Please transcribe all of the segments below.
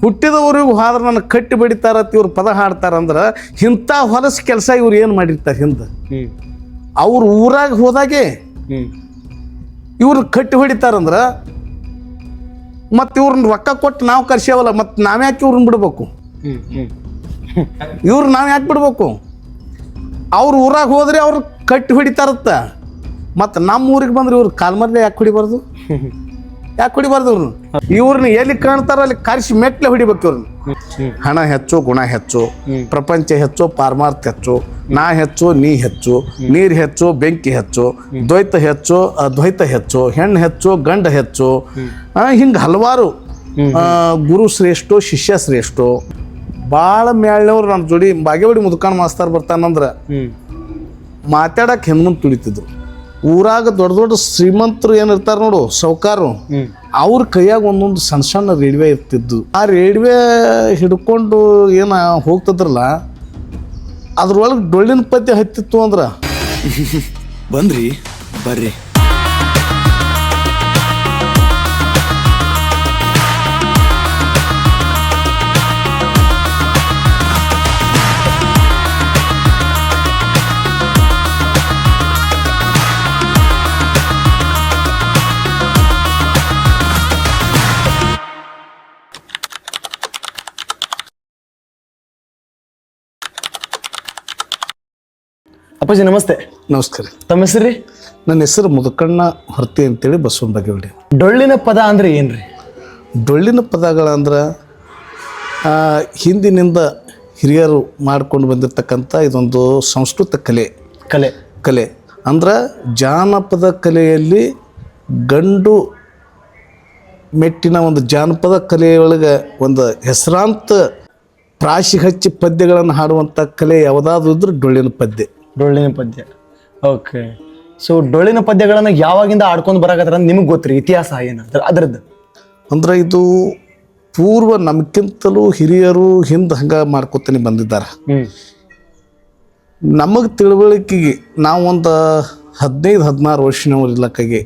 ಹುಟ್ಟಿದವ್ರಿಗೆ ಹೋದ್ರೆ ನನ್ನ ಕಟ್ಟಿ ಬಡಿತಾರತ್ ಇವ್ರು ಪದ ಹಾಡ್ತಾರಂದ್ರೆ ಇಂಥ ಹೊಲಸು ಕೆಲಸ ಇವ್ರು ಏನು ಮಾಡಿರ್ತಾರೆ ಹಿಂದೆ. ಅವ್ರು ಊರಾಗ ಹೋದಾಗೆ ಇವ್ರನ್ನ ಕಟ್ಟಿ ಹೊಡಿತಾರಂದ್ರೆ ಮತ್ತು ಇವ್ರನ್ನ ರೊಕ್ಕ ಕೊಟ್ಟು ನಾವು ಕರ್ಸ್ಯಾವಲ್ಲ, ಮತ್ತು ನಾವ್ಯಾಕೆ ಇವ್ರನ್ನ ಬಿಡ್ಬೇಕು? ಇವ್ರು ನಾವು ಯಾಕೆ ಬಿಡ್ಬೇಕು? ಅವ್ರ ಊರಾಗ ಹೋದ್ರೆ ಅವ್ರು ಕಟ್ಟಿ ಹೊಡಿತಾರತ್ತ, ಮತ್ತು ನಮ್ಮ ಊರಿಗೆ ಬಂದ್ರೆ ಇವ್ರು ಕಾಲ್ಮರ್ಲೆ ಯಾಕೆ ಹೊಡಿಬಾರ್ದು? ಯಾಕೆ ಹೊಡಿಬಾರ್ದು? ಇವ್ರನ್ನ ಎಲ್ಲಿ ಕಾಣ್ತಾರ ಅಲ್ಲಿ ಕರ್ಸಿ ಮೆಟ್ಲೆ ಹೊಡಿಬೇಕು. ಇವ್ರನ್ನ ಹಣ ಹೆಚ್ಚು, ಗುಣ ಹೆಚ್ಚು, ಪ್ರಪಂಚ ಹೆಚ್ಚು, ಪಾರಮಾರ್ಥ ಹೆಚ್ಚು, ನಾ ಹೆಚ್ಚು, ನೀ ಹೆಚ್ಚು, ನೀರು ಹೆಚ್ಚು, ಬೆಂಕಿ ಹೆಚ್ಚು, ದ್ವೈತ ಹೆಚ್ಚು, ಅದ್ವೈತ ಹೆಚ್ಚು, ಹೆಣ್ಣು ಹೆಚ್ಚು, ಗಂಡ ಹೆಚ್ಚು, ಹಿಂಗೆ ಹಲವಾರು ಗುರು ಶ್ರೇಷ್ಠ, ಶಿಷ್ಯ ಶ್ರೇಷ್ಠ. ಭಾಳ ಮ್ಯಾಳ್ನವ್ರು ನನ್ನ ಜೋಡಿ ಬಾಗೇವಾಡಿ ಮುದುಕಾನ್ ಮಾಸ್ತರ್ ಬರ್ತಾನಂದ್ರೆ ಮಾತಾಡಕ್ಕೆ ಹೆಣ್ಮಂದು ತುಳಿತಿದ್ರು. ಊರಾಗ ದೊಡ್ಡ ದೊಡ್ಡ ಶ್ರೀಮಂತರು ಏನಿರ್ತಾರೆ ನೋಡು, ಸೌಕಾರು, ಅವ್ರ ಕೈಯಾಗ ಒಂದೊಂದು ಸಣ್ಣ ಸಣ್ಣ ರೇಡಿವೆ ಇರ್ತಿದ್ದು. ಆ ರೇಡಿವೆ ಹಿಡ್ಕೊಂಡು ಏನು ಹೋಗ್ತದ್ರಲ್ಲ, ಅದ್ರೊಳಗೆ ಡೊಳ್ಳಿನ ಪದ್ಯ ಹತ್ತಿತ್ತು ಅಂದ್ರೆ ಬಂದ್ರಿ ಬರ್ರಿ. ಅಪ್ಪಾಜಿ ನಮಸ್ತೆ. ನಮಸ್ಕಾರ. ತಮ್ಮ ಹೆಸರು ರೀ? ನನ್ನ ಹೆಸರು ಮುದುಕಣ್ಣ ಹೊರ್ತಿ ಅಂತೇಳಿ ಬಸವನ ಬಾಗೇವಾಡಿ. ಡೊಳ್ಳಿನ ಪದ ಅಂದ್ರೆ ಏನ್ರಿ? ಡೊಳ್ಳಿನ ಪದಗಳಂದ್ರೆ ಹಿಂದಿನಿಂದ ಹಿರಿಯರು ಮಾಡ್ಕೊಂಡು ಬಂದಿರತಕ್ಕಂಥ ಇದೊಂದು ಸಂಸ್ಕೃತ ಕಲೆ ಅಂದ್ರೆ ಜಾನಪದ ಕಲೆಯಲ್ಲಿ ಗಂಡು ಮೆಟ್ಟಿನ ಒಂದು ಜಾನಪದ ಕಲೆಯೊಳಗೆ ಒಂದು ಹೆಸರಾಂತ ಪ್ರಾಶಿ ಹಚ್ಚಿ ಪದ್ಯಗಳನ್ನು ಹಾಡುವಂಥ ಕಲೆ ಯಾವುದಾದ್ರೂ ಇದ್ರೆ ಡೊಳ್ಳಿನ ಪದ್ಯ. ಓಕೆ. ಸೊ ಡೊಳ್ಳಿನ ಪದ್ಯಗಳನ್ನು ಯಾವಾಗಿಂದ ಆಡ್ಕೊಂಡು ಬರಾಕತ್ತಾರ ಅಂತ ನಿಮಗೆ ಗೊತ್ತ್ರಿ? ಇತಿಹಾಸ ಏನು ಅದರದ್ದು? ಅಂದ್ರೆ ಇದು ಪೂರ್ವ ನಮ್ಗಿಂತಲೂ ಹಿರಿಯರು ಹಿಂದೆ ಹಂಗೆ ಮಾಡ್ಕೊತಾನೆ ಬಂದಿದ್ದಾರೆ. ನಮಗೆ ತಿಳುವಳಿಕೆಗೆ ನಾವು ಒಂದು 15-16 ವರ್ಷನವ್ರು ಇಲ್ಲಕ್ಕಾಗಿ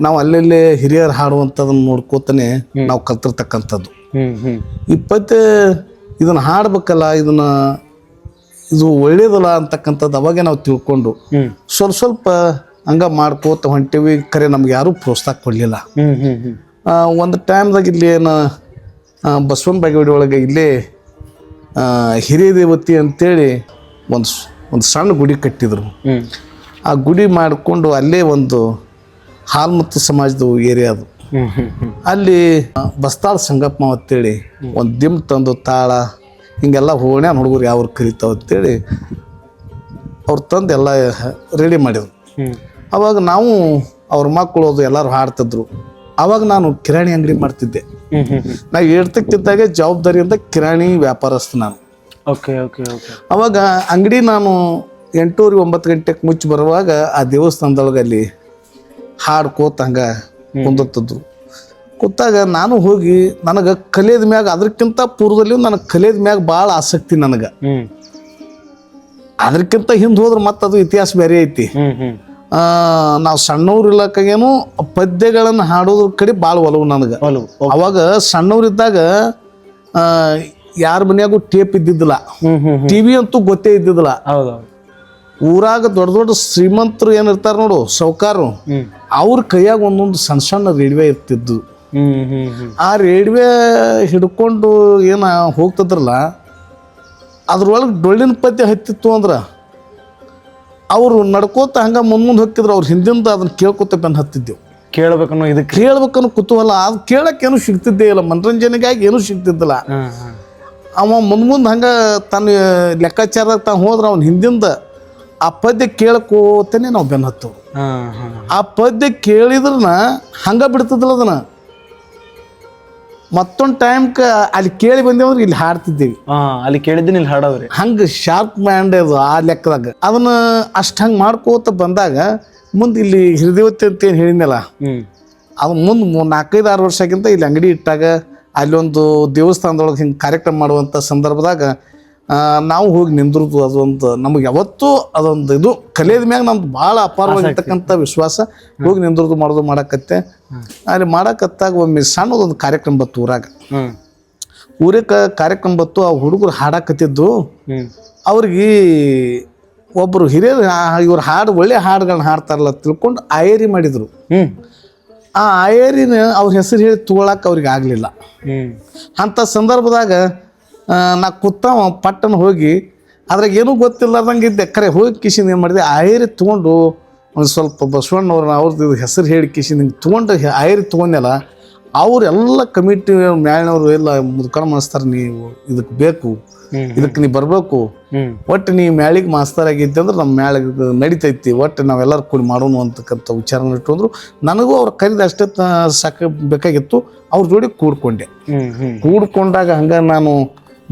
ನಾವು ಅಲ್ಲೆಲ್ಲೇ ಹಿರಿಯರು ಹಾಡುವಂಥದನ್ನು ನೋಡ್ಕೋತಾನೆ ನಾವು ಕಲ್ತಿರ್ತಕ್ಕಂಥದ್ದು. ಈ ಪದ್ಯ ಇದನ್ನು ಹಾಡ್ಬೇಕಲ್ಲ, ಇದು ಒಳ್ಳೇದಲ್ಲ ಅಂತಕ್ಕಂಥದ್ದು ಅವಾಗೆ ನಾವು ತಿಳ್ಕೊಂಡು ಸ್ವಲ್ಪ ಹಂಗ ಮಾಡ್ಕೋತ ಹೊಂಟೇವಿ. ಖರೆ ನಮ್ಗೆ ಯಾರೂ ಪ್ರೋತ್ಸಾಹ ಕೊಡಲಿಲ್ಲ. ಒಂದು ಟೈಮ್ದಾಗ ಇಲ್ಲಿ ಏನು ಬಸವನ ಬಾಗೇವಾಡಿ ಒಳಗೆ ಇಲ್ಲೇ ಹಿರಿಯ ದೇವತಿ ಅಂತೇಳಿ ಒಂದು ಸಣ್ಣ ಗುಡಿ ಕಟ್ಟಿದ್ರು. ಆ ಗುಡಿ ಮಾಡಿಕೊಂಡು ಅಲ್ಲೇ ಒಂದು ಹಾಲ್ಮತ್ತು ಸಮಾಜದ ಏರಿಯಾ ಅದು. ಅಲ್ಲಿ ಬಸ್ತಾಳ ಸಂಗಪ್ಪ ಅಂತೇಳಿ ಒಂದು ದಿಮ್ ತಂದು ತಾಳ ಹಿಂಗೆಲ್ಲ ಹೋಣೆ ಹುಡುಗರು ಯಾವ್ರು ಕರಿತಾವ ಅಂತೇಳಿ ಅವ್ರು ತಂದು ಎಲ್ಲ ರೆಡಿ ಮಾಡಿದ್ರು. ಅವಾಗ ನಾವು ಅವ್ರ ಮಕ್ಕಳು ಅದು ಎಲ್ಲರೂ ಹಾಡ್ತಿದ್ರು. ಅವಾಗ ನಾನು ಕಿರಾಣಿ ಅಂಗಡಿ ಮಾಡ್ತಿದ್ದೆ. ನಾವು ಹೇಳ್ತಕ್ಕಿದ್ದಾಗೆ ಜವಾಬ್ದಾರಿಯಿಂದ ಕಿರಾಣಿ ವ್ಯಾಪಾರಸ್ಥ ನಾನು. ಅವಾಗ ಅಂಗಡಿ ನಾನು 8-9 ಗಂಟೆಗೆ ಮುಚ್ಚಿ ಬರುವಾಗ ಆ ದೇವಸ್ಥಾನದೊಳಗೆ ಅಲ್ಲಿ ಹಾಡ್ಕೋತ ಹಂಗೆ ಕುಂದಿರ್ತಿದ್ರು. ಕೂತಾಗ ನಾನು ಹೋಗಿ ನನಗೆ ಕಲಿಯೋದ ಮ್ಯಾಗ ಅದಕ್ಕಿಂತ ಪೂರ್ವದಲ್ಲಿ ನನಗೆ ಕಲಿಯೋದ ಮ್ಯಾಗ ಭಾಳ ಆಸಕ್ತಿ ನನಗೆ. ಅದಕ್ಕಿಂತ ಹಿಂದೆ ಹೋದ್ರೆ ಮತ್ತೆ ಅದು ಇತಿಹಾಸ ಬೇರೆ ಐತಿ. ನಾವು ಸಣ್ಣವ್ರು ಇಲ್ಲಕ್ಕಾಗೇನು ಪದ್ಯಗಳನ್ನು ಹಾಡೋದ್ರ ಕಡೆ ಭಾಳ ಒಲವು ನನಗೆ. ಅವಾಗ ಸಣ್ಣವ್ರಿದ್ದಾಗ ಯಾರ ಮನ್ಯಾಗೂ ಟೇಪ್ ಇದ್ದಿದ್ದಿಲ್ಲ, ಟಿವಿ ಅಂತೂ ಗೊತ್ತೇ ಇದ್ದಿದ್ದಿಲ್ಲ. ಊರಾಗ ದೊಡ್ಡ ದೊಡ್ಡ ಶ್ರೀಮಂತರು ಏನಿರ್ತಾರೆ ನೋಡು, ಸೌಕಾರು, ಅವ್ರ ಕೈಯಾಗ ಒಂದೊಂದು ಸಣ್ಣ ಸಣ್ಣ ರೇಡಿವೆ ಇರ್ತಿದ್ದು. ಆ ರೇಡಿವೆ ಹಿಡ್ಕೊಂಡು ಏನು ಹೋಗ್ತದ್ರಲ್ಲ, ಅದ್ರೊಳಗೆ ಡೊಳ್ಳಿನ ಪದ್ಯ ಹತ್ತಿತ್ತು ಅಂದ್ರೆ ಅವರು ನಡ್ಕೋತ ಹಂಗೆ ಮುಂದೆ ಹೋಗ್ತಿದ್ರು. ಅವ್ರು ಹಿಂದಿಂದ ಅದನ್ನ ಕೇಳ್ಕೊತ ಬೆನ್ನು ಹತ್ತಿದ್ದೆವು. ಕೇಳ್ಬೇಕನ್ನೋ ಕುತೂಹಲ. ಅದು ಕೇಳಕ್ಕೇನು ಸಿಗ್ತಿದ್ದೇ ಇಲ್ಲ, ಮನರಂಜನೆಗಾಗಿ ಏನೂ ಸಿಗ್ತಿದ್ದಿಲ್ಲ. ಅವ ಮುಂದೆ ಹಂಗೆ ತನ್ನ ಲೆಕ್ಕಾಚಾರದಾಗ ತಾನು ಹೋದ್ರೆ ಅವ್ನ ಹಿಂದಿಂದ ಆ ಪದ್ಯ ಕೇಳ್ಕೋತೇನೆ ನಾವು ಬೆನ್ನು ಹತ್ತವು. ಆ ಪದ್ಯ ಕೇಳಿದ್ರನ ಹಂಗೆ ಬಿಡ್ತಿದ್ದಿಲ್ಲ ಅದನ್ನ. ಮತ್ತೊಂದು ಟೈಮ್ಗೆ ಅಲ್ಲಿ ಕೇಳಿ ಬಂದೇವ್ರಿ ಇಲ್ಲಿ ಹಾಡ್ತಿದ್ದೀವಿ. ಅಲ್ಲಿ ಕೇಳಿದ್ದೀನಿ ಇಲ್ಲಿ ಹಾಡೋದ್ರಿ. ಹಂಗೆ ಶಾರ್ಪ್ ಮೈಂಡ್ ಅದು ಆ ಲೆಕ್ಕದಾಗ. ಅದನ್ನ ಅಷ್ಟು ಹಂಗೆ ಮಾಡ್ಕೋತ ಬಂದಾಗ ಮುಂದೆ ಇಲ್ಲಿ ಹಿರಿದೇವತೆ ಅಂತ ಏನು ಹೇಳಿದ್ನಲ್ಲ, ಅದು ಮುಂದೆ 4-5-6 ವರ್ಷಕ್ಕಿಂತ ಇಲ್ಲಿ ಅಂಗಡಿ ಇಟ್ಟಾಗ ಅಲ್ಲಿ ಒಂದು ದೇವಸ್ಥಾನದೊಳಗೆ ಹಿಂಗೆ ಕಾರ್ಯಕ್ರಮ ಮಾಡುವಂಥ ಸಂದರ್ಭದಾಗ ನಾವು ಹೋಗಿ ನಿಂದ್ರದು ಅದೊಂದು ನಮಗೆ ಯಾವತ್ತೂ ಅದೊಂದು ಇದು ಕಲಿಯೋದ ಮ್ಯಾಗ ನಮ್ದು ಭಾಳ ಅಪಾರವಾಗಿರ್ತಕ್ಕಂಥ ವಿಶ್ವಾಸ. ಹೋಗಿ ನಿಂದ್ರದು ಮಾಡೋದು ಮಾಡಕತ್ತೆ. ಅಲ್ಲಿ ಮಾಡಕತ್ತಾಗ ಒಮ್ಮೆ ಸಣ್ಣದೊಂದು ಕಾರ್ಯಕ್ರಮ ಬತ್ತು ಊರಾಗ. ಊರಿಗೆ ಕಾರ್ಯಕ್ರಮ ಬತ್ತು. ಆ ಹುಡುಗರು ಹಾಡಾಕತ್ತಿದ್ದು. ಅವ್ರಿಗೆ ಒಬ್ಬರು ಹಿರಿಯರು ಇವ್ರು ಒಳ್ಳೆ ಹಾಡುಗಳನ್ನ ಹಾಡ್ತಾರಲ್ಲ ತಿಳ್ಕೊಂಡು ಆಯೇರಿ ಮಾಡಿದರು. ಆ ಆಯೇರಿನ ಅವ್ರ ಹೆಸರು ಹೇಳಿ ತಗೊಳಕ್ಕೆ ಅವ್ರಿಗೆ ಆಗಲಿಲ್ಲ. ಅಂಥ ಸಂದರ್ಭದಾಗ ನಾ ಕೂತಾವ ಪಟ್ಟನ ಹೋಗಿ ಅದ್ರಾಗ ಏನೂ ಗೊತ್ತಿಲ್ಲದಂಗೆ ಇದ್ದೆ. ಕರೆ ಹೋಗಿ ಕಿಶಿಂದ ಏನು ಮಾಡಿದೆ, ಆಯೇರಿ ತೊಗೊಂಡು ಒಂದು ಸ್ವಲ್ಪ ಬಸವಣ್ಣವ್ರನ್ನ ಅವ್ರದ್ದು ಹೆಸರು ಹೇಳಿ ಕಿಶಿಂದ ಹಿಂಗೆ ತೊಗೊಂಡು ಆಯೇರಿ ತೊಗೊಂಡೆಲ್ಲ. ಅವರೆಲ್ಲ ಕಮಿಟಿ ಮ್ಯಾಲಿನವರು ಎಲ್ಲ ಮುದ್ಕಣ ಮಾಸ್ತರ ನೀವು ಇದಕ್ಕೆ ಬೇಕು, ಇದಕ್ಕೆ ನೀವು ಬರಬೇಕು, ಒಟ್ಟು ನೀವು ಮ್ಯಾಳಿಗೆ ಮಾಸ್ತರ್ ಆಗಿದ್ದೆ ಅಂದ್ರೆ ನಮ್ಮ ಮ್ಯಾಳಿಗೆ ನಡಿತೈತಿ, ಒಟ್ಟು ನಾವೆಲ್ಲರೂ ಕೂಡಿ ಮಾಡೋಣ ಅಂತಕ್ಕಂಥ ವಿಚಾರನ ಇಟ್ಟುಂದ್ರು. ನನಗೂ ಅವ್ರು ಕರೀದ ಅಷ್ಟೇ ಬೇಕಾಗಿತ್ತು. ಅವ್ರ ಜೋಡಿ ಕೂಡ್ಕೊಂಡೆ. ಕೂಡ್ಕೊಂಡಾಗ ಹಂಗೆ ನಾನು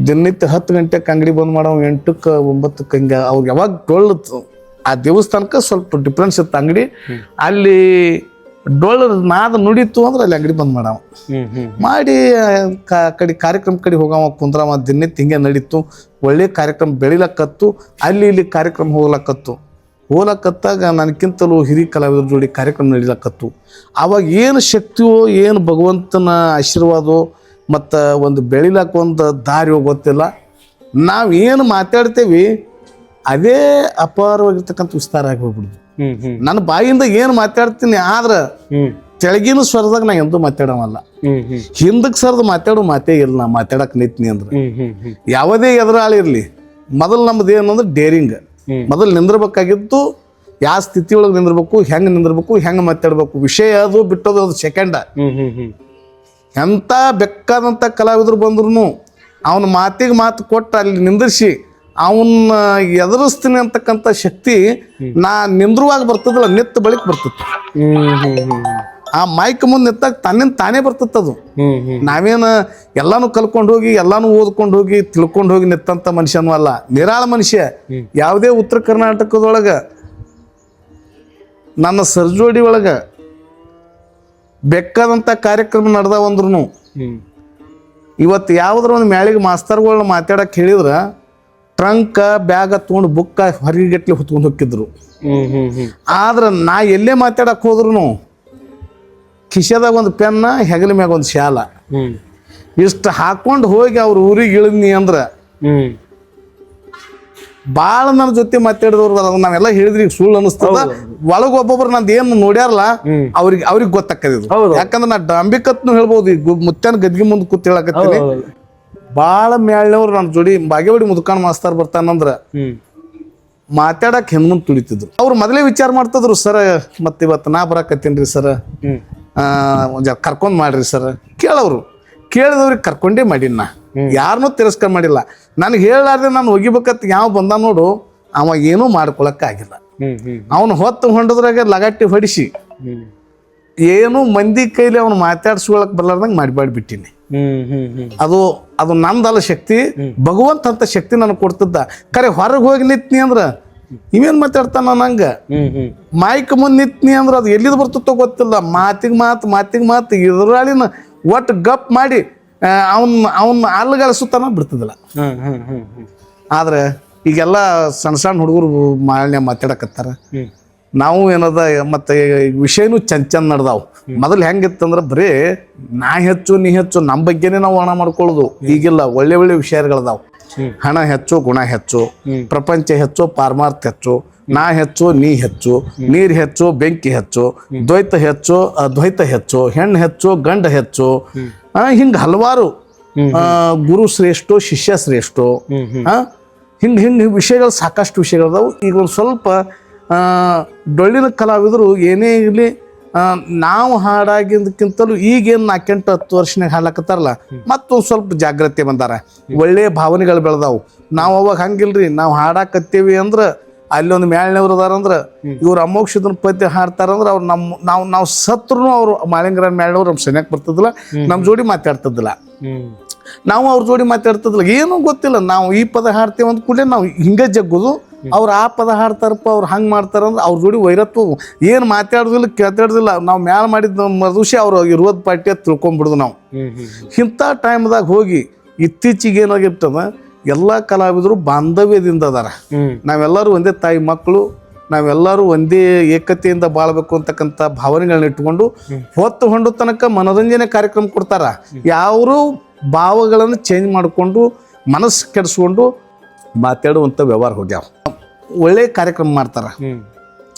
ದಿನನಿತ್ಯ 10 ಗಂಟೆಗೆ ಅಂಗಡಿ ಬಂದ್ ಮಾಡೋ, 8ಕ್ಕೆ 9ಕ್ಕೆ ಹಿಂಗೆ ಅವಾಗ ಯಾವಾಗ ಡೊಳ್ಳು ಆ ದೇವಸ್ಥಾನಕ್ಕೆ ಸ್ವಲ್ಪ ಡಿಫ್ರೆನ್ಸ್ ಇತ್ತು ಅಂಗಡಿ. ಅಲ್ಲಿ ಡೊಳ್ಳು ನಾದ ನುಡಿತು ಅಂದ್ರೆ ಅಲ್ಲಿ ಅಂಗಡಿ ಬಂದ್ ಮಾಡವ ಮಾಡಿ ಕಡೆ ಕಾರ್ಯಕ್ರಮ ಕಡೆ ಹೋಗವ ಕುಂದ್ರವ. ದಿನನಿತ್ಯ ಹಿಂಗೆ ನಡೀತು. ಒಳ್ಳೆ ಕಾರ್ಯಕ್ರಮ ಬೆಳಿಲಕ್ಕತ್ತು. ಅಲ್ಲಿ ಇಲ್ಲಿ ಕಾರ್ಯಕ್ರಮ ಹೋಗ್ಲಕ್ಕತ್ತಾಗ ನನಗಿಂತಲೂ ಹಿರಿಯ ಕಲಾವಿದ್ರ ಜೋಡಿ ಕಾರ್ಯಕ್ರಮ ನಡಿಲಕ್ಕತ್ತು. ಆವಾಗ ಏನು ಶಕ್ತಿಯೋ ಏನು ಭಗವಂತನ ಆಶೀರ್ವಾದೋ ಮತ್ತು ಒಂದು ಬೆಳಿಲಕ್ಕ ಒಂದು ದಾರಿಯೋ ಗೊತ್ತಿಲ್ಲ. ನಾವೇನು ಮಾತಾಡ್ತೇವಿ ಅದೇ ಅಪಾರವಾಗಿರ್ತಕ್ಕಂಥ ವಿಸ್ತಾರ ಆಗಿ ಹೋಗ್ಬಿಡ್ದು. ನನ್ನ ಬಾಯಿಂದ ಏನು ಮಾತಾಡ್ತೀನಿ ಆದ್ರೆ ತೆಳಗಿನ ಸ್ವರದಾಗ ನಾ ಎಂದೂ ಮಾತಾಡೋವಲ್ಲ. ಹಿಂದಕ್ಕೆ ಸರ್ದು ಮಾತಾಡೋ ಮಾತೇ ಇಲ್ಲ. ನಾ ಮಾತಾಡಕ್ ನಿಂತೀನಿ ಅಂದ್ರೆ ಯಾವುದೇ ಎದುರಾಳಿರ್ಲಿ ಮೊದಲು ನಮ್ದು ಏನಂದ್ರೆ ಡೇರಿಂಗ್. ಮೊದಲು ನಿಂದಿರ್ಬೇಕಾಗಿದ್ದು ಯಾವ ಸ್ಥಿತಿ ಒಳಗೆ ನಿಂದಿರ್ಬೇಕು, ಹೆಂಗೆ ನಿಂದಿರ್ಬೇಕು, ಹೆಂಗೆ ಮಾತಾಡ್ಬೇಕು. ವಿಷಯ ಅದು ಬಿಟ್ಟೋದು ಅದು ಸೆಕೆಂಡ. ಎಂಥ ಬೇಕಾದಂಥ ಕಲಾವಿದರು ಬಂದ್ರು ಅವನ ಮಾತಿಗೆ ಮಾತು ಕೊಟ್ಟು ಅಲ್ಲಿ ನಿಂದಿರ್ಸಿ ಅವನ್ನ ಎದುರಿಸ್ತೀನಿ ಅಂತಕ್ಕಂಥ ಶಕ್ತಿ ನಾ ನಿಂದ್ರುವಾಗ ಬರ್ತದಲ್ಲ, ನಿತ್ತ ಬಳಿಕ ಬರ್ತಿತ್ತು. ಆ ಮೈಕ್ ಮುಂದೆ ನಿಂತಾಗ ತನ್ನಿಂದ ತಾನೇ ಬರ್ತತ್ತದು. ನಾವೇನು ಎಲ್ಲಾನು ಕಲ್ಕೊಂಡು ಹೋಗಿ ಎಲ್ಲಾನು ಓದ್ಕೊಂಡು ಹೋಗಿ ತಿಳ್ಕೊಂಡು ಹೋಗಿ ನಿತ್ತಂತ ಮನುಷ್ಯನೂ ಅಲ್ಲ. ನಿರಾಳ ಮನುಷ್ಯ. ಯಾವುದೇ ಉತ್ತರ ಕರ್ನಾಟಕದೊಳಗ ನನ್ನ ಸರ್ಜೋಡಿ ಒಳಗ ಬೇಕಾದಂಥ ಕಾರ್ಯಕ್ರಮ ನಡೆದವಂದ್ರು ಇವತ್ತು ಯಾವುದ್ರ ಒಂದು ಮ್ಯಾಳಿಗೆ ಮಾಸ್ತರ್ಗಳನ್ನ ಮಾತಾಡಕ್ಕೆ ಹೇಳಿದ್ರೆ ಟ್ರಂಕ ಬ್ಯಾಗ ತೊಗೊಂಡು ಬುಕ್ಕ ಹೊರಗಟ್ಲೆ ಹೊತ್ಕೊಂಡು ಹೋಗಿದ್ರು. ಆದ್ರೆ ನಾ ಎಲ್ಲೇ ಮಾತಾಡಕ್ಕೆ ಹೋದ್ರು ಕಿಶೆದಾಗ ಒಂದು ಪೆನ್ನ, ಹೆಗಲ ಮ್ಯಾಗ ಒಂದು ಶಾಲ ಇಷ್ಟು ಹಾಕೊಂಡು ಹೋಗಿ ಅವ್ರ ಊರಿಗೆ ಇಳಿದ್ನಿ ಅಂದ್ರೆ ಭಾಳ ನನ್ನ ಜೊತೆ ಮಾತಾಡಿದವ್ರು ನಾವೆಲ್ಲ ಹೇಳಿದ್ರಿ ಸುಳ್ಳು ಅನಿಸ್ತದ. ಒಳಗ ಒಬ್ಬೊಬ್ರು ನಂದು ಏನು ನೋಡ್ಯಾರಲ್ಲ ಅವ್ರಿಗೆ ಗೊತ್ತಾಕದಿದು. ಯಾಕಂದ್ರೆ ನಾ ಡಂಬಿಕತ್ನು ಹೇಳ್ಬೋದು. ಈಗ ಮುತ್ಯಾನ ಗದ್ಗಿ ಮುಂದೆ ಕೂತ್ ಹೇಳಕತ್ತೀನಿ. ಭಾಳ ಮ್ಯಾಳ್ನವ್ರು ನನ್ನ ಜೋಡಿ ಬಾಗೇವಾಡಿ ಮುದುಕಾಣ ಮಾಸ್ತರ್ ಬರ್ತಾನಂದ್ರ ಮಾತಾಡಕ್ ಹೆಣ್ಮುಂದ್ ತುಳಿತಿದ್ರು. ಅವ್ರು ಮೊದಲೇ ವಿಚಾರ ಮಾಡ್ತಿದ್ರು, ಸರ್ ಮತ್ತೆ ಇವತ್ತು ನಾ ಬರಾಕತ್ತೀನ್ರಿ ಸರ್, ಒಂದ್ ಕರ್ಕೊಂಡ್ ಮಾಡ್ರಿ ಸರ್. ಕೇಳಿದವ್ರಿಗೆ ಕರ್ಕೊಂಡೇ ಮಾಡೀನಿ. ನಾ ಯಾರನ್ನೂ ತಿರಸ್ಕಾರ ಮಾಡಿಲ್ಲ. ನನಗೆ ಹೇಳಾರ್ದೆ ನಾನು ಒಗಿಬೇಕತ್ ಯಾವ ಬಂದ ನೋಡು ಅವ ಏನೂ ಮಾಡ್ಕೊಳಕ್ ಆಗಿಲ್ಲ. ಅವನು ಹೊತ್ತು ಹೊಂಡದ್ರಾಗ ಲಗಾಟಿ ಹೊಡಿಸಿ ಏನು ಮಂದಿ ಕೈಲಿ ಅವನು ಮಾತಾಡ್ಸ್ಕೊಳಕ್ ಬರ್ಲಾರ್ದಂಗೆ ಮಾಡಿಬಿಟ್ಟಿನಿ. ಅದು ನಂದಲ್ಲ ಶಕ್ತಿ, ಭಗವಂತ ಅಂತ ಶಕ್ತಿ ನನಗೆ ಕೊಡ್ತಿದ್ದ. ಖರೆ ಹೊರಗೆ ಹೋಗಿ ನಿತ್ನಿ ಅಂದ್ರ ಇವೇನ್ ಮಾತಾಡ್ತಾನ ನಂಗ. ಮೈಕ್ ಮುಂದೆ ನಿತ್ನಿ ಅಂದ್ರ ಅದು ಎಲ್ಲಿದ್ ಬರ್ತತ್ತೋ ಗೊತ್ತಿಲ್ಲ. ಮಾತಿಗೆ ಮಾತು ಎದುರಾಳಿನ ಒಟ್ಟು ಗಪ್ ಮಾಡಿ ಅವನ್ ಅಲ್ಲುಗಾಲಿಸುತ್ತಾನ ಬಿಡ್ತದಿಲ್ಲ. ಆದ್ರೆ ಈಗೆಲ್ಲ ಸಣ್ಣ ಹುಡುಗರು ಮಾಲಿನ್ಯ ಮಾತಾಡಕತ್ತಾರ. ನಾವು ಏನದ ಮತ್ತೆ ವಿಷಯನೂ ಚಂದ ನಡ್ದಾವ್. ಮೊದಲು ಹೆಂಗಿತ್ತಂದ್ರ ಬರೀ ನಾ ಹೆಚ್ಚು ನೀ ಹೆಚ್ಚು ನಮ್ಮ ಬಗ್ಗೆನೇ ನಾವು ಹಣ ಮಾಡ್ಕೊಳ್ಳೋದು. ಈಗಿಲ್ಲ, ಒಳ್ಳೆ ವಿಷಯಗಳದಾವ್. ಹಣ ಹೆಚ್ಚು, ಗುಣ ಹೆಚ್ಚು, ಪ್ರಪಂಚ ಹೆಚ್ಚು, ಪಾರಮಾರ್ಥ ಹೆಚ್ಚು, ನಾ ಹೆಚ್ಚು ನೀ ಹೆಚ್ಚು, ನೀರ್ ಹೆಚ್ಚು ಬೆಂಕಿ ಹೆಚ್ಚು, ದ್ವೈತ ಹೆಚ್ಚು ಅದ್ವೈತ ಹೆಚ್ಚು, ಹೆಣ್ಣು ಹೆಚ್ಚು ಗಂಡ ಹೆಚ್ಚು, ಹಿಂಗ ಹಲವಾರು ಗುರು ಶ್ರೇಷ್ಠ ಶಿಷ್ಯ ಶ್ರೇಷ್ಠ, ಹಿಂಗ ವಿಷಯಗಳು ಸಾಕಷ್ಟು ವಿಷಯಗಳದಾವು. ಈಗ ಒಂದು ಸ್ವಲ್ಪ ಡೊಳ್ಳಿನ ಕಲಾವಿದರು ಏನೇ ಇರಲಿ ನಾವು ಹಾಡಾಗಿದ್ದಕ್ಕಿಂತಲೂ ಈಗೇನು 4-10 ವರ್ಷನಾಗ ಹಾಡ್ಲಕತ್ತಾರಲ್ಲ ಮತ್ತೊಂದು ಸ್ವಲ್ಪ ಜಾಗ್ರತೆ ಬಂದಾರ. ಒಳ್ಳೆಯ ಭಾವನೆಗಳು ಬೆಳೆದಾವು. ನಾವು ಅವಾಗ ಹಂಗಿಲ್ರಿ, ನಾವು ಹಾಡಾಕತ್ತೀವಿ ಅಂದ್ರೆ ಅಲ್ಲೊಂದು ಮ್ಯಾಳ್ನವ್ರು ಅದಾರಂದ್ರೆ ಇವ್ರು ಅಮೋಕ್ಷದನ್ ಪದ್ಯ ಹಾಡ್ತಾರಂದ್ರೆ ಅವ್ರು ನಾವು ಸತ್ರು ಅವ್ರು ಮಾಳಿಂಗರ ಮ್ಯಾಳ್ನವ್ರು ನಮ್ಮ ಸನ್ಯಾಕ್ ಬರ್ತದಿಲ್ಲ, ನಮ್ಮ ಜೋಡಿ ಮಾತಾಡ್ತದಿಲ್ಲ. ನಾವು ಅವ್ರ ಜೋಡಿ ಮಾತಾಡ್ತದಿಲ್ಲ, ಏನೂ ಗೊತ್ತಿಲ್ಲ. ನಾವು ಈ ಪದ ಹಾಡ್ತೇವೆ ಅಂದ ಕೂಡಲೇ ನಾವು ಹಿಂಗೆ ಜಗ್ಗೋದು. ಅವ್ರು ಆ ಪದ ಹಾಡ್ತಾರಪ್ಪ, ಅವ್ರು ಹಂಗೆ ಮಾಡ್ತಾರಂದ್ರೆ ಅವ್ರ ಜೋಡಿ ವೈರತ್ವ ಏನು ಮಾತಾಡೋದಿಲ್ಲ ಕೇಳ್ತಾಡೋದಿಲ್ಲ. ನಾವು ಮ್ಯಾಲ ಮಾಡಿದ ಮರುಷಿ ಅವ್ರು ಇರುವುದು ಪಾರ್ಟಿ ಅಂತ ತಿಳ್ಕೊಂಬಿಡ್ದು ನಾವು. ಇಂಥ ಟೈಮ್ದಾಗ ಹೋಗಿ ಇತ್ತೀಚೆಗೆ ಏನಾಗಿರ್ತದ ಎಲ್ಲ ಕಲಾವಿದರು ಬಾಂಧವ್ಯದಿಂದ ಅದಾರ. ನಾವೆಲ್ಲರೂ ಒಂದೇ ತಾಯಿ ಮಕ್ಕಳು, ನಾವೆಲ್ಲರೂ ಒಂದೇ ಏಕತೆಯಿಂದ ಬಾಳ್ಬೇಕು ಅಂತಕ್ಕಂಥ ಭಾವನೆಗಳನ್ನ ಇಟ್ಕೊಂಡು ಹೊತ್ತು ಹೊಂಡು ತನಕ ಮನೋರಂಜನೆ ಕಾರ್ಯಕ್ರಮ ಕೊಡ್ತಾರ. ಯಾರು ಭಾವಗಳನ್ನು ಚೇಂಜ್ ಮಾಡಿಕೊಂಡು ಮನಸ್ಸು ಕೆಡಿಸ್ಕೊಂಡು ಮಾತಾಡುವಂಥ ವ್ಯವಹಾರ ಹೋಗ್ಯಾವ. ಒಳ್ಳೆ ಕಾರ್ಯಕ್ರಮ ಮಾಡ್ತಾರ,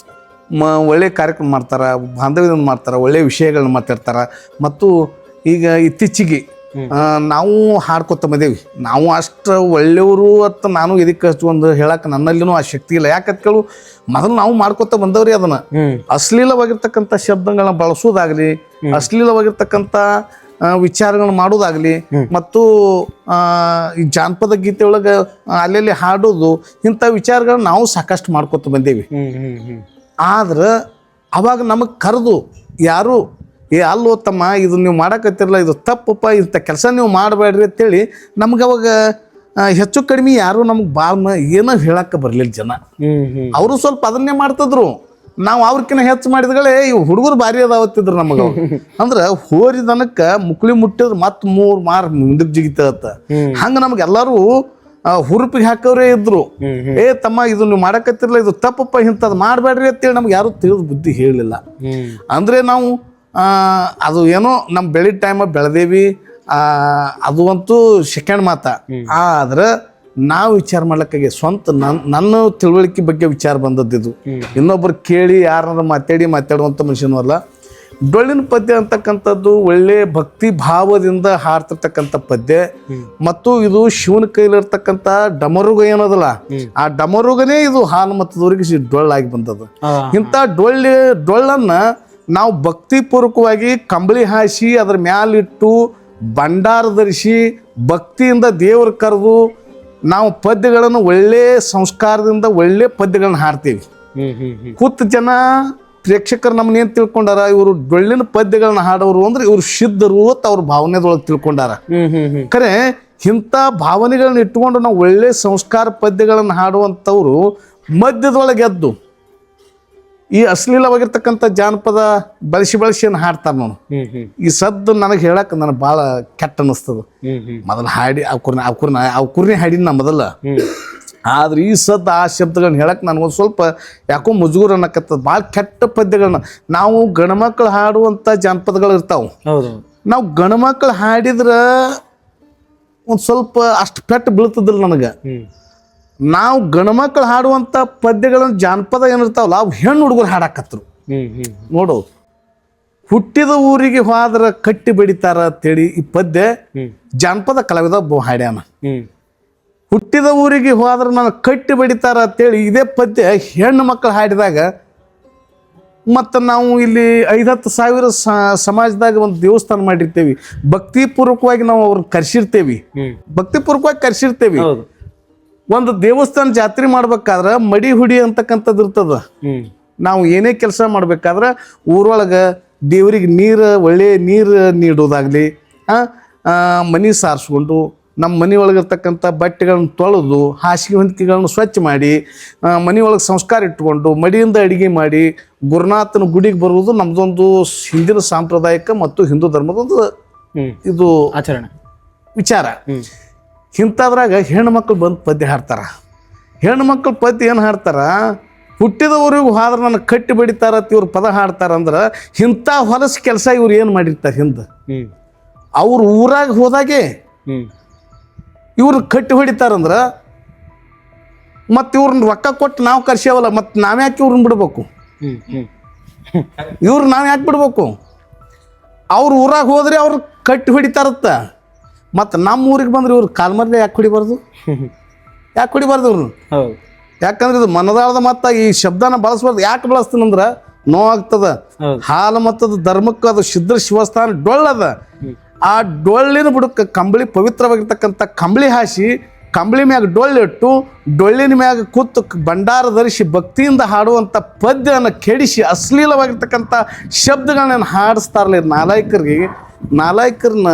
ಒಳ್ಳೆ ಕಾರ್ಯಕ್ರಮ ಮಾಡ್ತಾರೆ, ಬಾಂಧವ್ಯದಿಂದ ಮಾಡ್ತಾರೆ, ಒಳ್ಳೆ ವಿಷಯಗಳನ್ನ ಮಾತಾಡ್ತಾರೆ. ಮತ್ತು ಈಗ ಇತ್ತೀಚೆಗೆ ನಾವು ಹಾಡ್ಕೊತ ಬಂದೇವಿ. ನಾವು ಅಷ್ಟು ಒಳ್ಳೆಯವರು ಅಂತ ನಾನು ಇದಕ್ಕೆ ಒಂದು ಹೇಳಕ್ಕೆ ನನ್ನಲ್ಲಿನೂ ಆ ಶಕ್ತಿ ಇಲ್ಲ. ಯಾಕಂತ ಕೇಳು, ಮೊದಲು ನಾವು ಮಾಡ್ಕೊತ ಬಂದವ್ರಿ ಅದನ್ನ. ಅಶ್ಲೀಲವಾಗಿರ್ತಕ್ಕಂಥ ಶಬ್ದಗಳನ್ನ ಬಳಸೋದಾಗ್ಲಿ, ಅಶ್ಲೀಲವಾಗಿರ್ತಕ್ಕಂಥ ವಿಚಾರಗಳನ್ನ ಮಾಡೋದಾಗ್ಲಿ, ಮತ್ತು ಈ ಜಾನಪದ ಗೀತೆ ಒಳಗೆ ಅಲ್ಲಲ್ಲಿ ಹಾಡೋದು, ಇಂಥ ವಿಚಾರಗಳನ್ನ ನಾವು ಸಾಕಷ್ಟು ಮಾಡ್ಕೊತ ಬಂದೇವಿ. ಆದ್ರೆ ಅವಾಗ ನಮಗೆ ಕರೆದು ಯಾರು ಅಲ್ಲೋ ತಮ್ಮ ಇದು ನೀವು ಮಾಡಕತ್ತಿರಲ್ಲ, ಇದು ತಪ್ಪಪ್ಪ, ಇಂಥ ಕೆಲಸ ನೀವು ಮಾಡಬೇಡ್ರಿ ಅಂತೇಳಿ ನಮ್ಗೆ ಅವಾಗ ಹೆಚ್ಚು ಕಡಿಮೆ ಯಾರು ನಮ್ಗೆ ಭಾಳ ಏನೋ ಹೇಳಕ್ಕೆ ಬರಲಿಲ್ಲ ಜನ. ಅವರು ಸ್ವಲ್ಪ ಅದನ್ನೇ ಮಾಡ್ತಿದ್ರು. ನಾವು ಅವ್ರಕಿನ್ನ ಹೆಚ್ಚು ಮಾಡಿದ್ಗಳೇ ಇವು ಹುಡುಗರು ಭಾರಿ ಅದಾವತ್ತಿದ್ರು ನಮಗೆ. ಅಂದ್ರೆ ಹೋರಿದನಕ್ಕೆ ಮುಕ್ಳಿ ಮುಟ್ಟಿದ್ರೆ ಮತ್ತೆ 3 ಮಾರ್ ಮುಂದಕ್ಕೆ ಜಿಗಿತತ್ತ. ಹಂಗೆ ನಮ್ಗೆಲ್ಲರೂ ಹುರುಪಿಗೆ ಹಾಕೋರೇ ಇದ್ರು. ತಮ್ಮ ಇದು ನೀವು ಮಾಡಕತ್ತಿರಲ್ಲ, ಇದು ತಪ್ಪಪ್ಪ, ಇಂಥದ್ದು ಮಾಡಬೇಡ್ರಿ ಅಂತೇಳಿ ನಮ್ಗೆ ಯಾರು ತಿಳಿದು ಬುದ್ಧಿ ಹೇಳಲಿಲ್ಲ. ಅಂದರೆ ನಾವು ಅದು ಏನೋ ನಮ್ಮ ಬೆಳಿದ ಟೈಮ ಬೆಳೆದೇವಿ, ಅದು ಅಂತೂ ಸೆಕೆಂಡ್ ಮಾತ. ಆದ್ರೆ ನಾವು ವಿಚಾರ ಮಾಡ್ಲಿಕ್ಕಾಗಿ ಸ್ವಂತ ನನ್ನ ತಿಳುವಳಿಕೆ ಬಗ್ಗೆ ವಿಚಾರ ಬಂದದ್ದು. ಇನ್ನೊಬ್ರು ಕೇಳಿ ಯಾರನ್ನ ಮಾತಾಡುವಂಥ ಮನುಷ್ಯನೂ ಡೊಳ್ಳಿನ ಪದ್ಯ ಅಂತಕ್ಕಂಥದ್ದು ಒಳ್ಳೆ ಭಕ್ತಿ ಭಾವದಿಂದ ಹಾಡ್ತಿರ್ತಕ್ಕಂಥ ಪದ್ಯ. ಮತ್ತು ಇದು ಶಿವನ ಕೈಲಿರ್ತಕ್ಕಂಥ ಡಮರುಗ ಏನದಲ್ಲ, ಆ ಡಮರುಗನೇ ಇದು ಹಾಲು ಮತದವರಿಗೆ ಡೊಳ್ಳಾಗಿ ಬಂದದ್ದು. ಇಂಥ ಡೊಳ್ಳನ್ನ ನಾವು ಭಕ್ತಿಪೂರ್ವಕವಾಗಿ ಕಂಬಳಿ ಹಾಸಿ ಅದ್ರ ಮ್ಯಾಲಿಟ್ಟು ಭಂಡಾರ ಧರಿಸಿ ಭಕ್ತಿಯಿಂದ ದೇವ್ರ ಕರೆದು ನಾವು ಪದ್ಯಗಳನ್ನು ಒಳ್ಳೆ ಸಂಸ್ಕಾರದಿಂದ ಒಳ್ಳೆ ಪದ್ಯಗಳನ್ನ ಹಾಡ್ತೀವಿ. ಕೂತ ಜನ ಪ್ರೇಕ್ಷಕರು ನಮ್ಮನ್ನ ಏನು ತಿಳ್ಕೊಂಡಾರ, ಇವರು ಡೊಳ್ಳಿನ ಪದ್ಯಗಳನ್ನ ಹಾಡೋರು ಅಂದ್ರೆ ಇವ್ರು ಸಿದ್ಧರು ಅಂತ ಅವ್ರ ಭಾವನೆದೊಳಗೆ ತಿಳ್ಕೊಂಡಾರ. ಖರೆ ಇಂಥ ಭಾವನೆಗಳನ್ನ ಇಟ್ಕೊಂಡು ನಾವು ಒಳ್ಳೆ ಸಂಸ್ಕಾರ ಪದ್ಯಗಳನ್ನು ಹಾಡುವಂಥವ್ರು ಮಧ್ಯದೊಳಗೆ ಎದ್ದು ಈ ಅಶ್ಲೀಲವಾಗಿರ್ತಕ್ಕಂಥ ಜಾನಪದ ಬಳಸಿ ಏನು ಹಾಡ್ತಾರೆ ನೋಡು. ಈ ಸದ್ದು ನನಗೆ ಹೇಳಕ್ಕೆ ನನಗೆ ಭಾಳ ಕೆಟ್ಟ ಅನ್ನಿಸ್ತದ. ಮೊದಲು ಹಾಡಿ ಅವ್ಕೂರ್ನೇ ಹಾಡಿನ ಮೊದಲ. ಆದ್ರೆ ಈ ಸದ್ದು ಆ ಶಬ್ದಗಳನ್ನ ಹೇಳಕ್ಕೆ ನನಗೊಂದು ಸ್ವಲ್ಪ ಯಾಕೋ ಮುಜುಗರ ಅನ್ನಕತ್ತದ. ಭಾಳ ಕೆಟ್ಟ ಪದ್ಯಗಳನ್ನ ನಾವು ಗಣಮಕ್ಳು ಹಾಡುವಂಥ ಜಾನಪದಗಳು ಇರ್ತಾವೆ. ನಾವು ಗಣಮಕ್ಳು ಹಾಡಿದ್ರೆ ಒಂದು ಸ್ವಲ್ಪ ಅಷ್ಟು ಪೆಟ್ಟು ಬೀಳ್ತದಿಲ್ಲ ನನಗೆ. ನಾವು ಗಣಮಕ್ಳು ಹಾಡುವಂಥ ಪದ್ಯಗಳನ್ನು ಜಾನಪದ ಏನಿರ್ತಾವಲ್ಲ ಅವು ಹೆಣ್ಣು ಹುಡುಗರು ಹಾಡಾಕತ್ರು ನೋಡು. ಹುಟ್ಟಿದ ಊರಿಗೆ ಹೋದ್ರ ಕಟ್ಟಿ ಬಡಿತಾರ ಅಂತೇಳಿ ಈ ಪದ್ಯ ಜಾನಪದ ಕಲಾವಿದ ಹಾಡ್ಯಾನ. ಹುಟ್ಟಿದ ಊರಿಗೆ ಹೋದ್ರೆ ನಾನು ಕಟ್ಟಿ ಬಡಿತಾರ ಅಂತೇಳಿ ಇದೇ ಪದ್ಯ ಹೆಣ್ಣು ಮಕ್ಕಳು ಹಾಡಿದಾಗ, ಮತ್ತು ನಾವು ಇಲ್ಲಿ 5-10 ಸಾವಿರ ಸಮಾಜದಾಗ ಒಂದು ದೇವಸ್ಥಾನ ಮಾಡಿರ್ತೇವಿ, ಭಕ್ತಿಪೂರ್ವಕವಾಗಿ ನಾವು ಅವ್ರನ್ನ ಕರ್ಸಿರ್ತೇವಿ, ಭಕ್ತಿಪೂರ್ವಕವಾಗಿ ಕರ್ಸಿರ್ತೇವಿ. ಒಂದು ದೇವಸ್ಥಾನ ಜಾತ್ರೆ ಮಾಡ್ಬೇಕಾದ್ರೆ ಮಡಿ ಹುಡಿ ಅಂತಕ್ಕಂಥದ್ದು ಇರ್ತದ. ನಾವು ಏನೇ ಕೆಲಸ ಮಾಡ್ಬೇಕಾದ್ರೆ ಊರೊಳಗೆ ದೇವ್ರಿಗೆ ಒಳ್ಳೆ ನೀರು ನೀಡೋದಾಗ್ಲಿ, ಮನೆ ಸಾರಿಸ್ಕೊಂಡು ನಮ್ಮ ಮನೆಯೊಳಗಿರ್ತಕ್ಕಂಥ ಬಟ್ಟೆಗಳನ್ನ ತೊಳೆದು ಹಾಸಿಗೆ ಹೊಂದಿಕೆಗಳನ್ನ ಸ್ವಚ್ಛ ಮಾಡಿ ಮನೆಯೊಳಗೆ ಸಂಸ್ಕಾರ ಇಟ್ಕೊಂಡು ಮಡಿಯಿಂದ ಅಡುಗೆ ಮಾಡಿ ಗುರುನಾಥನ ಗುಡಿಗೆ ಬರುವುದು ನಮ್ದೊಂದು ಹಿಂದಿನ ಸಾಂಪ್ರದಾಯಿಕ ಮತ್ತು ಹಿಂದೂ ಧರ್ಮದೊಂದು ಇದು ಆಚರಣೆ ವಿಚಾರ. ಇಂಥದ್ರಾಗ ಹೆಣ್ಮಕ್ಳು ಬಂದು ಪದ್ಯ ಹಾಡ್ತಾರ. ಹೆಣ್ಮಕ್ಳು ಪದ್ಯ ಏನು ಹಾಡ್ತಾರ, ಹುಟ್ಟಿದವ್ರಿಗೆ ಹೋದ್ರೆ ನನ್ನ ಕಟ್ಟಿ ಬಡಿತಾರ ಇವ್ರು ಪದ ಹಾಡ್ತಾರಂದ್ರೆ ಇಂಥ ಹೊಲಸು ಕೆಲಸ ಇವ್ರು ಏನು ಮಾಡಿರ್ತಾರೆ ಹಿಂದೆ. ಅವ್ರ ಊರಾಗ ಹೋದಾಗೆ ಇವ್ರು ಕಟ್ಟಿ ಹೊಡಿತಾರಂದ್ರೆ ಮತ್ತು ಇವ್ರನ್ನ ರೊಕ್ಕ ಕೊಟ್ಟು ನಾವು ಕರ್ಸ್ಯಾವಲ್ಲ, ಮತ್ತು ನಾವ್ಯಾಕೆ ಇವ್ರನ್ನ ಬಿಡ್ಬೇಕು? ಇವ್ರು ನಾವು ಯಾಕೆ ಬಿಡ್ಬೇಕು? ಅವ್ರ ಊರಾಗ ಹೋದ್ರೆ ಅವ್ರು ಕಟ್ಟಿ ಹೊಡಿತಾರತ್ತ, ಮತ್ತು ನಮ್ಮ ಊರಿಗೆ ಬಂದ್ರೆ ಇವ್ರು ಕಾಲ್ಮರ್ಲೆ ಯಾಕೆ ಹೊಡಿಬಾರ್ದು? ಯಾಕೆ ಹೊಡಿಬಾರ್ದು ಇವ್ರು? ಯಾಕಂದ್ರೆ ಇದು ಮನದಾಳದ ಮತ್ತು ಈ ಶಬ್ದನ ಬಳಸ್ಬಾರ್ದು. ಯಾಕೆ ಬಳಸ್ತೀನಂದ್ರೆ ನೋವಾಗ್ತದ. ಹಾಲು ಮತ್ತದ ಧರ್ಮಕ್ಕೆ ಅದು ಸಿದ್ಧ ಶಿವಸ್ಥಾನ ಡೊಳ್ಳದ. ಆ ಡೊಳ್ಳಿನ ಬುಡಕ್ಕೆ ಕಂಬಳಿ ಪವಿತ್ರವಾಗಿರ್ತಕ್ಕಂಥ ಕಂಬಳಿ ಹಾಸಿ ಕಂಬಳಿ ಮ್ಯಾಗ ಡೊಳ್ಳಿಟ್ಟು ಡೊಳ್ಳಿನ ಮ್ಯಾಗ ಕೂತು ಭಂಡಾರ ಧರಿಸಿ ಭಕ್ತಿಯಿಂದ ಹಾಡುವಂಥ ಪದ್ಯನ ಕೆಡಿಸಿ ಅಶ್ಲೀಲವಾಗಿರ್ತಕ್ಕಂಥ ಶಬ್ದಗಳನ್ನ ಹಾಡಿಸ್ತಾರಲ್ಲ ನಾಲಾಯಕರನ್ನ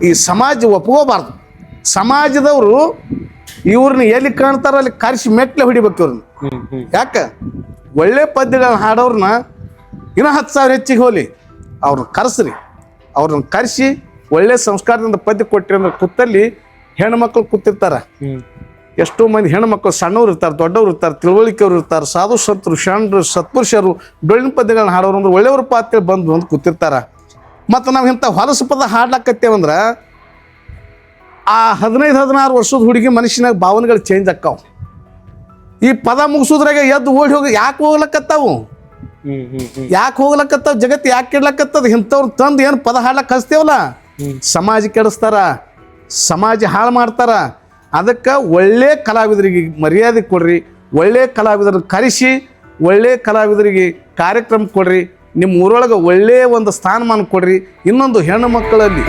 ಈ ಸಮಾಜ ಒಪ್ಕೋಬಾರ್ದು. ಸಮಾಜದವರು ಇವ್ರನ್ನ ಎಲ್ಲಿ ಕಾಣ್ತಾರ ಅಲ್ಲಿ ಕರೆಸಿ ಮೆಟ್ಲೆ ಹೊಡಿಬೇಕು ಇವ್ರನ್ನ. ಯಾಕೆ ಒಳ್ಳೆ ಪದ್ಯಗಳನ್ನ ಹಾಡೋರನ್ನ ಇನ್ನೂ 10,000 ಹೆಚ್ಚಿಗೆ ಹೋಲಿ ಅವ್ರನ್ನ ಕರೆಸ್ರಿ. ಅವ್ರನ್ನ ಕರೆಸಿ ಒಳ್ಳೆ ಸಂಸ್ಕಾರದಿಂದ ಪದ್ಯ ಕೊಟ್ಟಿರಿ ಅಂದ್ರೆ ಕೂತಲ್ಲಿ ಹೆಣ್ಣು ಮಕ್ಕಳು ಕೂತಿರ್ತಾರ. ಎಷ್ಟೋ ಮಂದಿ ಹೆಣ್ಣು ಮಕ್ಕಳು ಸಣ್ಣವ್ರು ಇರ್ತಾರೆ, ದೊಡ್ಡವ್ರು ಇರ್ತಾರೆ, ತಿಳುವಳಿಕೆಯವ್ರು ಇರ್ತಾರೆ, ಸಾಧು ಸಂತರು, ಶರಣರು, ಸತ್ಪುರುಷರು ಡೊಳ್ಳಿನ ಪದ್ಯಗಳನ್ನ ಹಾಡೋರು ಅಂದ್ರೆ ಒಳ್ಳೆಯವ್ರಪ್ಪ ಅಂತೇಳಿ ಬಂದು ಕೂತಿರ್ತಾರ. ಮತ್ತು ನಾವು ಇಂಥ ಹೊಲಸು ಪದ ಹಾಡ್ಲಾಕತ್ತೇವಂದ್ರೆ ಆ 15-16 ವರ್ಷದ ಹುಡುಗಿ ಮನುಷ್ಯನಾಗ ಭಾವನೆಗಳು ಚೇಂಜ್ ಆಕ್ಕಾವು. ಈ ಪದ ಮುಗಿಸೋದ್ರಾಗ ಎದ್ದು ಓಡಿ ಹೋಗಿ ಯಾಕೆ ಹೋಗ್ಲಕ್ಕತ್ತಾವು, ಯಾಕೆ ಹೋಗ್ಲಕ್ಕತ್ತಾವ, ಜಗತ್ತು ಯಾಕೆ ಕೆಡ್ಲಕ್ಕತ್ತದ? ಇಂಥವ್ರು ತಂದು ಏನು ಪದ ಹಾಡ್ಲಕ್ಕೆ ಹಚ್ತೇವಲ್ಲ, ಸಮಾಜ ಕೆಡಿಸ್ತಾರ, ಸಮಾಜ ಹಾಳು ಮಾಡ್ತಾರ. ಅದಕ್ಕೆ ಒಳ್ಳೆ ಕಲಾವಿದರಿಗೆ ಮರ್ಯಾದೆ ಕೊಡ್ರಿ, ಒಳ್ಳೆ ಕಲಾವಿದರನ್ನು ಕರೆಸಿ ಒಳ್ಳೆ ಕಲಾವಿದರಿಗೆ ಕಾರ್ಯಕ್ರಮ ಕೊಡ್ರಿ, ನಿಮ್ಮ ಊರೊಳಗೆ ಒಳ್ಳೆಯ ಒಂದು ಸ್ಥಾನಮಾನ ಕೊಡ್ರಿ. ಇನ್ನೊಂದು ಹೆಣ್ಣು ಮಕ್ಕಳಲ್ಲಿ